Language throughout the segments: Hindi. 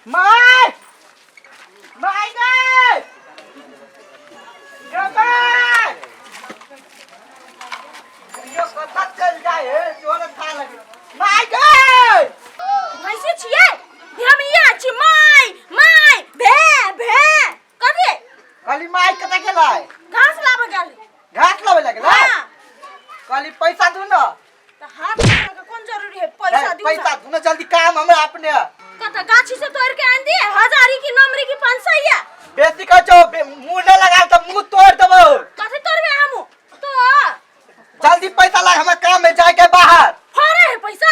माय माय गए गए यो कथा चल जाए जोर था लगे माय गए कैसे छिए हम या छी माय भे कथि काली माय कता गेलै घास लाबे गेल घास लाबे लगलै हां काली पैसा दू न त हाथ में कौन जरूरी है पैसा दू पैसा दू न जल्दी काम हमरा अपने कता गाछी से तोड़ के आन दिए हजारी की नमरी की 500 या बेसी कहो मुंह न लगा त मुंह तोड़ देबो कथि तोड़बे हमू तो जल्दी पैसा ला हमरा काम में जाए के बाहर फरे है पैसा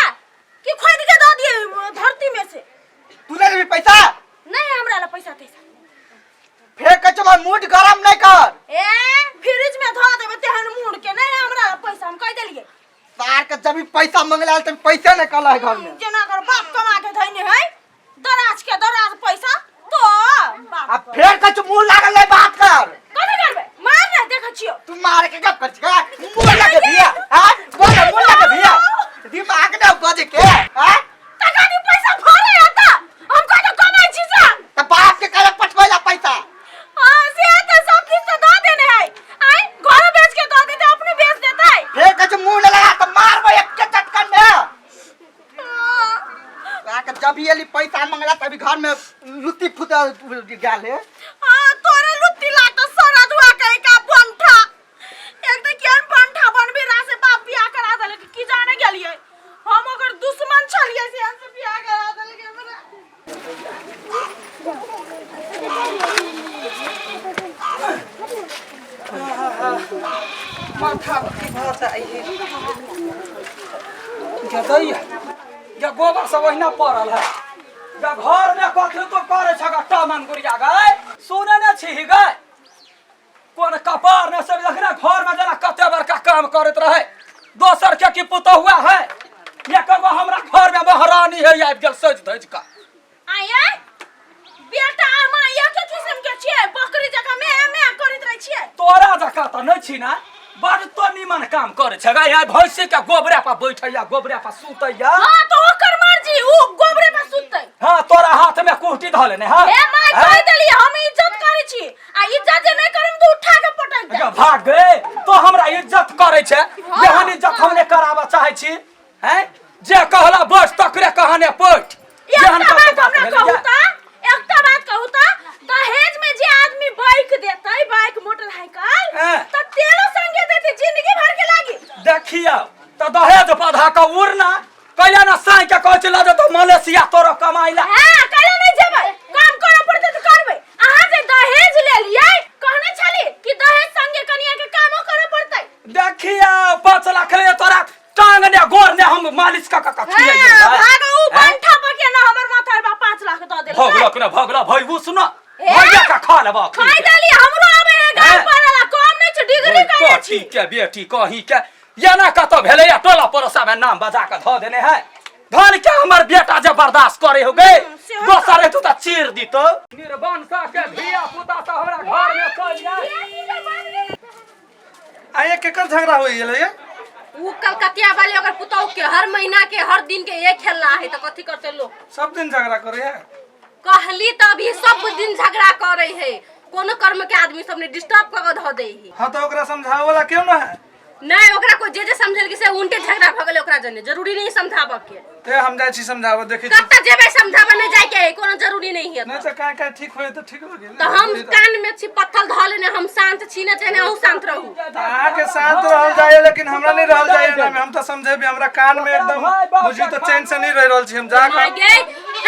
कि खोद के दे दिए धरती में से तूने भी पैसा नहीं हमरा ला पैसा तैसा फेर कछ मन मूड गरम नहीं कर ए फ्रिज में धो देबे तेहन मूड के नहीं हमरा ला पैसा हम कह देलिए तार के जब भी पैसा मांगला त पैसा नहीं कल है घर में जना कर बाप कमा के धइने है दराज पैसा तो बाप अब फेर कछ मुंह लागल है बात कर कथि करबे मार ना देख छियो तू मार के गप कर का मुंह लगे भिया हां बोल मुंह लगे भिया दिमाग ना बजे के हां टका दी पैसा भरे आता हमको तो कमाई छी जा त बाप के करे पटवेला पैसा हां से तो सब चीज तो दे देने है आई घर बेच के दे देते अपने बेच देता है फेर कछ मुंह न लगा त मारबो एक के चटकन में का जब ये पैसा मांगला तभी घर में लुत्ती फुटा गेल है हां तोरे लुत्ती ला तो सारा दुआ कहे का पंठा एक तो केन पंठा बनबे रा से बाप बियाह करा देले की जाने गेलिए हम अगर दुश्मन छलिए से हमसे बियाह करा देले के माथा की भाषा आई है जदैया या गोबर सब ओहिना पड़ल है या घर में कथि तो करे छगा टमन गुड़िया गए सुने न छी गए कोन कपार ने सब लखना घर में जना कते बड़का काम करत रहे दोसर के की पुतो हुआ है ये कगो हमरा घर में महारानी है आबि गेल सज धज का आया बेटा माया के किस्म के छिए बकरी जका मैं करत रह छिए तोरा जका त नै छी ना बड़ तो निमन काम करे छगा या भैंसी के गोबरे पर बैठैया गोबरे पर सुतैया हां तो ओकर मर्जी उ गोबरे पर सुतै हां तोरा हाथ में कुर्ती धले ने हां ए माय कह देली हम इज्जत करै छी आ इज्जत जे नै करम तो उठा के पटक दे भाग गए तो हमरा इज्जत करे छे एहन इज्जत हमने कराबा चाहे छी हैं जे कहला बस तकरे कहने पट एकटा बात कहू त दहेज में जे आदमी बाइक देतै बाइक मोटरसाइकिल त तेरो संगे देतै जिंदगी भर के लागी देखियो त दहेज पधा का उड़ना कइला ना साई के कहै छ ल तो मलेशिया तोरो कमाइला हां कइला नै जेबै काम करे पड़तै त करबै अहाँ जे दहेज ले लियै कहने छली कि दहेज संगे कनिया के कामो करे पड़तै देखियो 5 लाख ले तोरा टांग ने गोर ने हम मालिश का खियाई भागो उ पंठा पके ना हमर माथा पर 5 लाख द देल भगला भाई वो सुनो भैया का खा लेबा खाई देली हमरो आबे है गाल पड़ला कम नै छ डिग्री करे छी के बेटी कहि के येना कतो भेले या टोला परोसा में नाम बजा के ध देने है धन के हमर बेटा जे बर्दाश्त करे हो गए दोसरे तू त चीर दीतो निर्बन का के धिया पुता त हमरा घर में चल जा आये केकर झगड़ा होई गेलै ये उ कलकतिया वाले अगर पुताऊ के हर महीना के हर दिन के एक खेलना है तो कथी करते लोग सब दिन झगड़ा करे है कहली त अभी सब दिन झगड़ा करे है कोनो कर्म के आदमी सबने डिस्टर्ब कर ध दे है हां तो ओकरा समझावे वाला क्यों ना है नहीं ओकरा को जे समझल कि से उनटे झगड़ा भ गेल ओकरा जने जरूरी नहीं समझाबे के ते हम जाय छी समझावे देखै छी कत्ता जेबे समझाबे नहीं जाय के कोनो जरूरी नहीं है नहीं तो काय ठीक होय तो ठीक हो गेल तो हम कान में छी पत्थर ध लेने हम शांत छी ने तेने हम शांत रहू आ के शांत रहल जाय लेकिन हमरा नहीं रहल जाय ना हम तो समझेबे हमरा कान में एकदम बुझी तो चैन से नहीं रह रहल छी हम जा के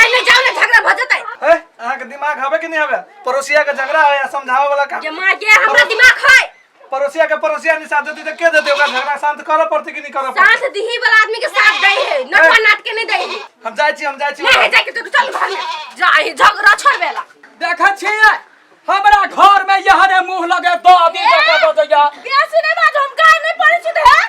कहीं जाओ ना झगड़ा भ जतै ए अहाँ के दिमाग हवे कि नहीं हवे पड़ोसिया के झगड़ा है या समझावे वाला का जे मां के हमरा दिमाग है पड़ोसिया के पड़ोसिया नहीं साथ देती तो के देते ओकरा झगड़ा शांत करे पड़ती कि नहीं करे पड़ती साथ दिही वाला आदमी के साथ दे है नटवा नाट के नहीं दे है हम जाय छी नहीं जाके तो चल भाग जाए झगड़ा छोड़बेला देखै छी हमरा घर में यहने मुंह लगे दादी जका दो दैया बेसी नै बाज हम गाय नै परिचित है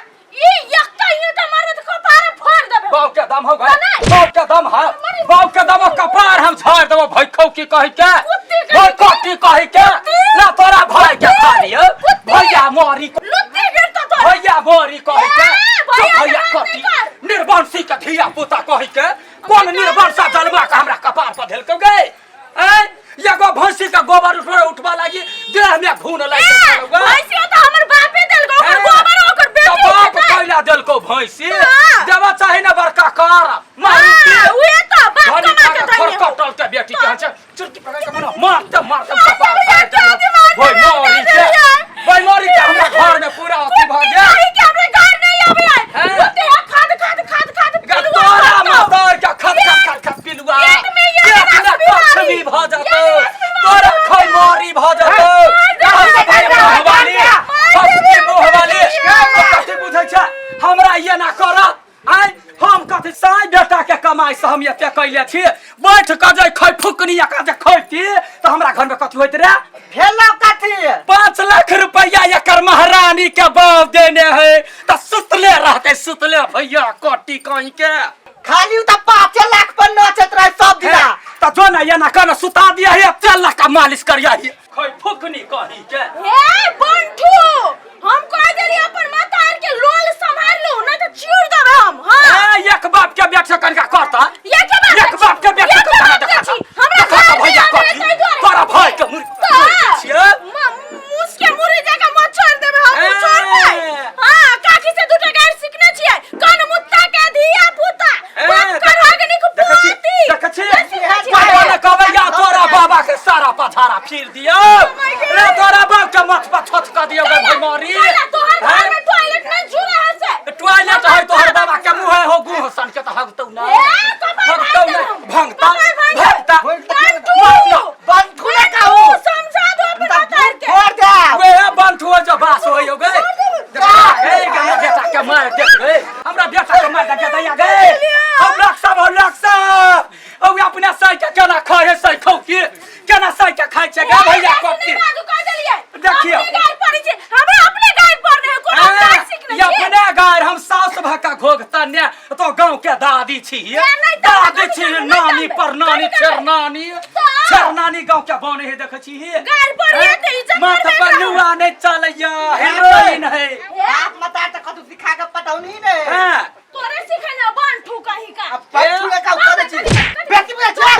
ई एकटा ईटा मारबे त कपार फोड़ देबे बाप के दम हो गए बाप के दम है बाप के दम कपार हम झाड़ देबो भइखौ की कहि के भइखौ की कहि के ना तोरा भाई के खा लियो भैया मोरी लुत्ती गिर तो तो भैया मोरी कहि के भैया कति निर्वंशी के धिया पुता कहि के कोन निर्वंशा जलवा के हमरा कपार पर धेल के गे एगो भैंसी का गोबर उठवा लागी देह में घून लागी भैंसी तो हमर बापे देलको ओकर गोबर ओकर बेटी बाप कैला देलको भैंसी देवा चाहे ना बड़का कार मारुति उहे तो बाप कमा के धइले कटल के बेटी के चुटकी पकड़ के मना मारते भाई मोरी के हमरा घर में पूरा अथी भ गया नहीं के हमरे घर नहीं आवे आय ते खाद तोरा मातर के खत पिलुआ लक्ष्मी भ जातो तोरा खै मोरी भ जातो मोहवाली कथी बुझै छै हमरा ये ना करत आय हम कथी साई बेटा के कमाई से हम एते कैले छी बैठ के जे खै फुकनी का जे खैती त हमरा घर में कथी होइत रे भेलो कथी 5 लाख रुपया एकर महारानी के बाप देने है त सुतले रहते सुतले भैया कोटी कहीं के खाली त 5 लाख पर नचत रहे सब दिना त जो ना ये ना कर सुता दिया है 4 लाख का मालिश करिया है खै फुकनी कहीं के ए बंठू हम कह देली अपन मातार के लोल संभाल लो ना तो चीर देब हम हां एक बाप के बेट से कनका करता एक बाप के बेट से कनका देखा हमरा भैया कोटी तोरा भाई के मुसके मुरी जगह मत छोड़ देब हम छोड़ दे हां काकी से दूटा गाड़ सीखने छिए कन मुत्ता के धिया पुता बात कर हगनी को पोती देख छी कोई कहबे या तोरा बाबा के सारा पछारा फिर दियो रे तोरा बाप के मत पर छत कर दियो भाई मोरी तोहर घर में टॉयलेट नहीं जुड़ा है से टॉयलेट है तोहर बाबा के मुंह है हो गुह सन के त हगतौ ना हगतौ ना भंगता बंठू ने कहू समझा दो अपन मातार के छोड़ दे वे बंठू जो बास होय हो गए ए गया बेटा के मार दे रे हमरा बेटा के मार दे दैया गए हम लोग सब ओ अपने सही के केना खाए सही खौ की केना सही के खाइ छै गे भैया कोटी देखियो गाय पड़ी छै हमरा अपने गाय पर नहीं कोनो गाय सीखने ये अपने गाय हम सास भका घोगता ने तो गांव के दादी छी दादी छी नानी परनानी छरनानी गांव के बने है देख छी गाय पर ये ते इज्जत माथा पर नुआ नहीं चलैया हेरोइन है बाप मता त कतु सिखा के पटौनी ने हां तोरे सिखाना बंठू कहीं का अब बंठू ने कहू करे छी बेटी में चल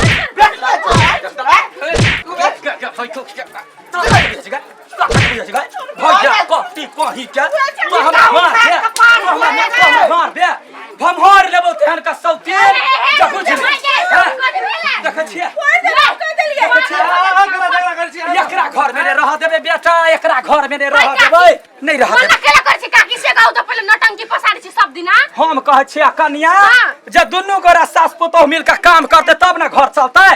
भैया कथी कहीं के मार दे भमहर लेबो तेहन का सौती देख छियै एकरा घर में रह देबे बेटा एकरा घर में रह देबै नहीं रह देबै केला कर छी काकी से गाउ त पहिले नटंकी पसारी छी सब दिना हम कह छियै कन्या जे दुन्नु गोरा सास पुतोह मिल के काम करते तब ना घर चलतै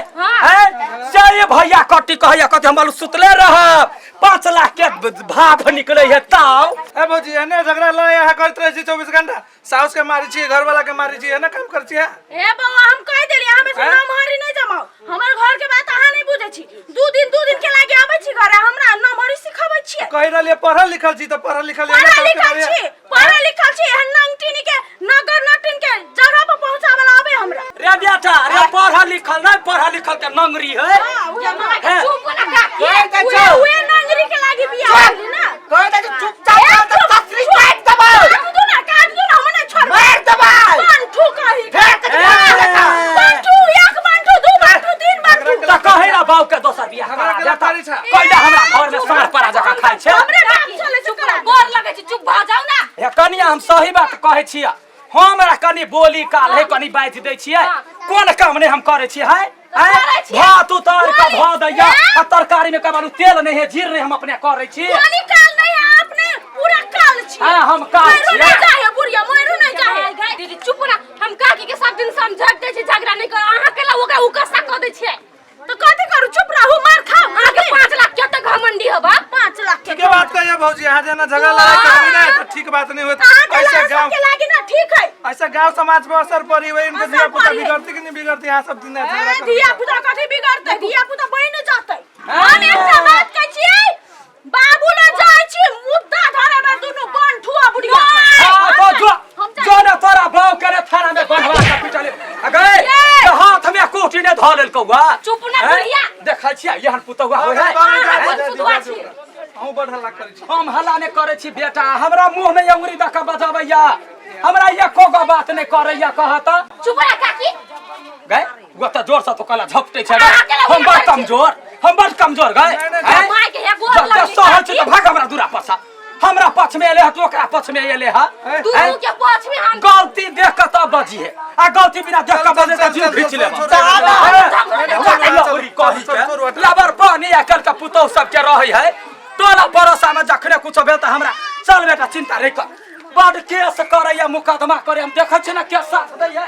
हैं से भैया कटी कहैया कते हम सुतले रहब 5 लाख के भाग निकले है ताव ए भौजी एने झगड़ा लड़ाई यहाँ करत रहे छी 24 घंटा साउस के मारी छी घर वाला के मारी छी एने काम कर छी ए बाबा हम कह देली हमें से नाम हरी नहीं जमाओ हमर घर के बात अहाँ नहीं बुझे छी दू दिन के लागे आबै छी घर हमरा नाम हरी सिखाबै छी कहि रहलिए पढ़ल लिखल छी त पढ़ल लिखल पढ़ल लिखल छी एहन नंगटिनी के नगर नटिन के जगह पर पहुंचावला आबे हमरा रे बेटा रे पढ़ल लिखल के नंगरी है चुप ना काकी उहे नंगरी के लागे बियाह होली ना कह दे चुपचाप कर तसरी काट दबा काट दो ना मने छोड़ मार दबा बंठू कही बंठू एक बंठू दू बंठू तीन बंठू त कहे ना बाऊ के दोसर बियाह करा देता कइला हमरा घर में सार परा जका खाइ छै हमरे बाप चले चुप करा गोर लगे छी चुप भ जाऊ ना हे कनिया हम सही बात कहै छियै हमरा कनी बोली काल है कनी बात दै छियै कोन काम ने हम करे छी है भात उतार के भ दैया आ तरकारी में कबालू तेल नहीं है जीर नहीं हम अपने करे छी पानी काल नहीं है आपने पूरा काल छी हां हम काल छी नहीं जाए बुढ़िया मोरू नहीं जाए दीदी चुप ना हम काकी के सब दिन समझाक दे छी झगड़ा नहीं कर अहाँ केला ओकरा उकसा क दे छी तो कथि करू चुप रहू मार खाओ आगे 5 लाख के त घमंडी हबा 5 लाख के बात कहिए भौजी यहाँ जना झगड़ा लड़ाई करबी ना तो ठीक बात नहीं होत ऐसे गांव के लागे ना ठीक है ऐसा गांव समाज पर असर पड़ी हुई इनके दिया पुता बिगड़ती कि नहीं बिगड़ती यहाँ सब दिन झगड़ा कर दिया पुता कथि बिगड़ते दिया पुता बहिन जाते हम एकटा बात कहै छी बाबू न जाय छी मुद्दा धरे में दुनु बंठुआ बुढ़िया हां तो जो ना तोरा बाऊ करे थाना में बनवा के पिटले अगे हाथ में कोठी ने ध लेल कौआ चुप ना बुढ़िया देखै छियै यहन पुतौआ होय है अहूँ बड़ हल्ला करै छी हम हल्ला नहीं करे छी बेटा हमरा मुंह में अंगुरी दे के बजाबैया हमरा एको गो बात नहीं करैया कहत चुप रह काकी गए वो तो जोर से तो कला झपटे छे हम बड़ कमजोर गए माय के हे गोर जब लगी सहल छी तो भाग हमरा दूरा पछा हमरा पक्ष में एले ह तो ओकरा पक्ष में एले ह तू के पाछ में हम गलती देख के तब बजी है आ गलती बिना देख के बजे तो जीव खींच ले लबर पानी आकल का पुतौ सब के रही है तोरा भरोसा में जखने कुछ भेल त हमरा चल बेटा चिंता नहीं कर बड़ केस करैया मुकदमा करे हम देखै छी ना के साथ दै है